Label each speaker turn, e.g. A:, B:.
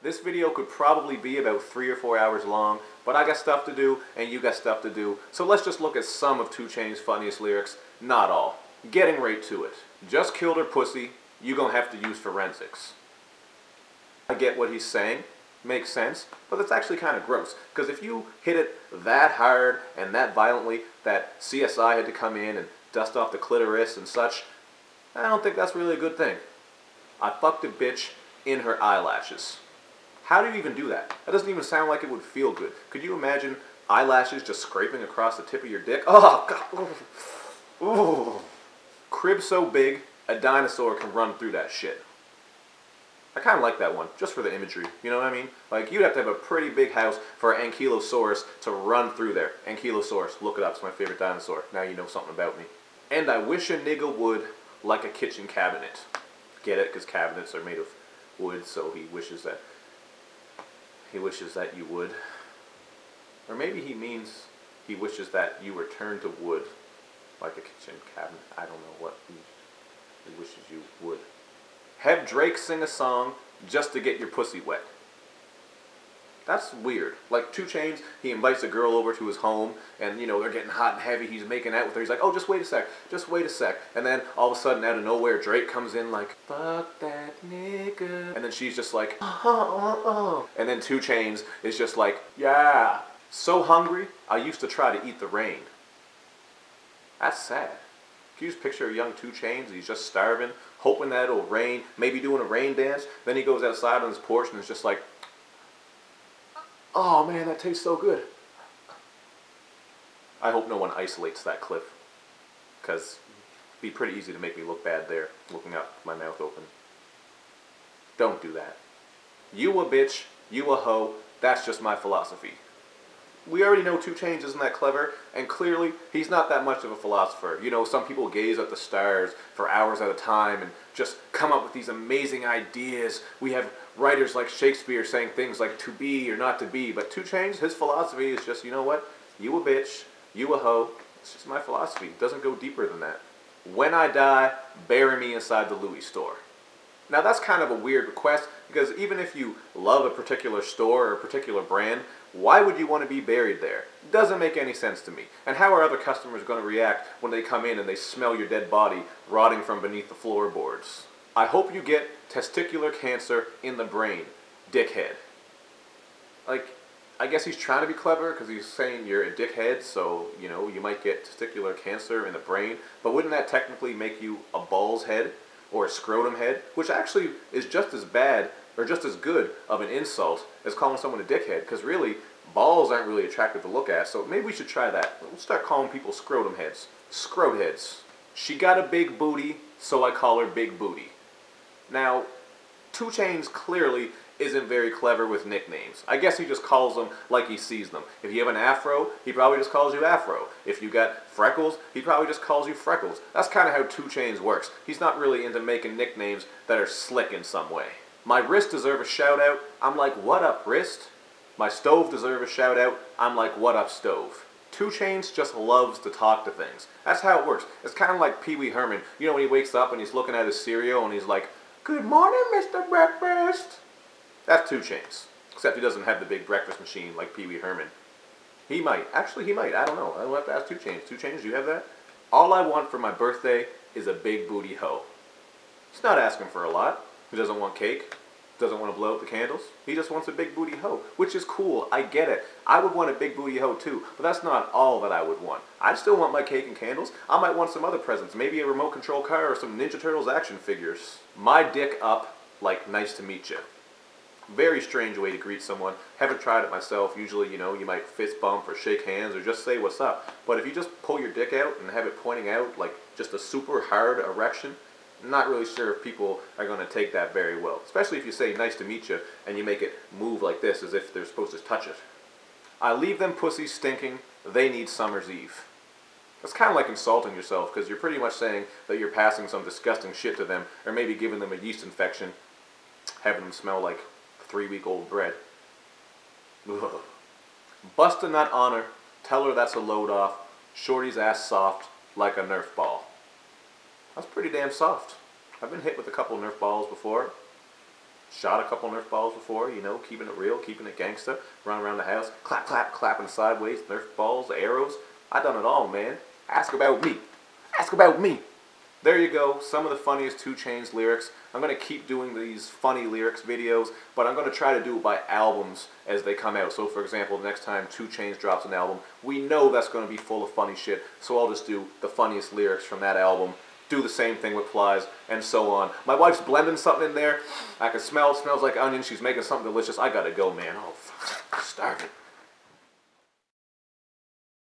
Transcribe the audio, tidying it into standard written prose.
A: This video could probably be about 3 or 4 hours long, but I got stuff to do and you got stuff to do, so let's just look at some of 2 Chainz's funniest lyrics, not all. Getting right to it. Just killed her pussy, you gonna have to use forensics. I get what he's saying, makes sense, but that's actually kind of gross, because if you hit it that hard and that violently that CSI had to come in and dust off the clitoris and such, I don't think that's really a good thing. I fucked a bitch in her eyelashes. How do you even do that? That doesn't even sound like it would feel good. Could you imagine eyelashes just scraping across the tip of your dick? Oh, God. Ooh. Crib so big, a dinosaur can run through that shit. I kind of like that one, just for the imagery, you know what I mean? Like, you'd have to have a pretty big house for an ankylosaurus to run through there. Ankylosaurus, look it up, it's my favorite dinosaur. Now you know something about me. And I wish a nigga would like a kitchen cabinet. Get it? Because cabinets are made of wood, so he wishes that you would. Or maybe he means he wishes that you return to wood like a kitchen cabinet. I don't know what he wishes you would. Have Drake sing a song just to get your pussy wet. That's weird. Like 2 Chainz, he invites a girl over to his home, and you know, they're getting hot and heavy, he's making out with her, he's like, oh, just wait a sec, and then all of a sudden, out of nowhere, Drake comes in like, fuck that nigga, and then she's just like, and then 2 Chainz is just like, yeah, so hungry, I used to try to eat the rain. That's sad. Can you just picture a young 2 Chainz, he's just starving, hoping that it'll rain, maybe doing a rain dance, then he goes outside on his porch and is just like, oh man, that tastes so good. I hope no one isolates that clip, because it'd be pretty easy to make me look bad there, looking up with my mouth open. Don't do that. You a bitch, you a hoe, that's just my philosophy. We already know 2 Chainz isn't that clever, and clearly he's not that much of a philosopher. You know, some people gaze at the stars for hours at a time and just come up with these amazing ideas. We have writers like Shakespeare saying things like to be or not to be, but 2 Chainz, his philosophy is just, you know what, you a bitch, you a hoe, it's just my philosophy. It doesn't go deeper than that. When I die, bury me inside the Louis store. Now that's kind of a weird request, because even if you love a particular store or a particular brand, why would you want to be buried there? It doesn't make any sense to me. And how are other customers going to react when they come in and they smell your dead body rotting from beneath the floorboards? I hope you get testicular cancer in the brain, dickhead. Like, I guess he's trying to be clever because he's saying you're a dickhead, so, you know, you might get testicular cancer in the brain, but wouldn't that technically make you a balls head or a scrotum head, which actually is just as bad or just as good of an insult as calling someone a dickhead, because really, balls aren't really attractive to look at, so maybe we should try that. We'll start calling people scrotum heads. Scrot heads. She got a big booty, so I call her Big Booty. Now, 2 Chainz clearly isn't very clever with nicknames. I guess he just calls them like he sees them. If you have an afro, he probably just calls you Afro. If you got freckles, he probably just calls you Freckles. That's kind of how 2 Chainz works. He's not really into making nicknames that are slick in some way. My wrist deserve a shout out, I'm like, what up wrist? My stove deserve a shout out, I'm like, what up stove? 2 Chainz just loves to talk to things. That's how it works. It's kind of like Pee Wee Herman. You know when he wakes up and he's looking at his cereal and he's like, good morning, Mr. Breakfast. That's 2 Chainz. Except he doesn't have the big breakfast machine like Pee Wee Herman. He might. Actually, he might. I don't know. I'll have to ask 2 Chainz. 2 Chainz, do you have that? All I want for my birthday is a big booty hoe. He's not asking for a lot. He doesn't want cake, doesn't want to blow out the candles. He just wants a big booty hoe, which is cool. I get it. I would want a big booty hoe too, but that's not all that I would want. I still want my cake and candles. I might want some other presents, maybe a remote control car or some Ninja Turtles action figures. My dick up, like, nice to meet you. Very strange way to greet someone. Haven't tried it myself. Usually, you know, you might fist bump or shake hands or just say what's up. But if you just pull your dick out and have it pointing out like just a super hard erection, I'm not really sure if people are going to take that very well. Especially if you say nice to meet you and you make it move like this as if they're supposed to touch it. I leave them pussies stinking, they need summer's eve. That's kind of like insulting yourself, because you're pretty much saying that you're passing some disgusting shit to them, or maybe giving them a yeast infection, having them smell like 3-week-old bread. Ugh. Bust a nut on her, tell her that's a load off, shorty's ass soft like a Nerf ball. That's pretty damn soft. I've been hit with a couple Nerf balls before. Shot a couple Nerf balls before, you know, keeping it real, keeping it gangsta. Run around the house, clap, clap, clapping sideways, Nerf balls, arrows. I done it all, man. Ask about me. Ask about me. There you go, some of the funniest 2 Chainz lyrics. I'm going to keep doing these funny lyrics videos, but I'm going to try to do it by albums as they come out. So for example, the next time 2 Chainz drops an album, we know that's going to be full of funny shit, so I'll just do the funniest lyrics from that album. Do the same thing with Flies, and so on. My wife's blending something in there. I can smell it. Smells like onion. She's making something delicious. I gotta go, man. Oh, starving.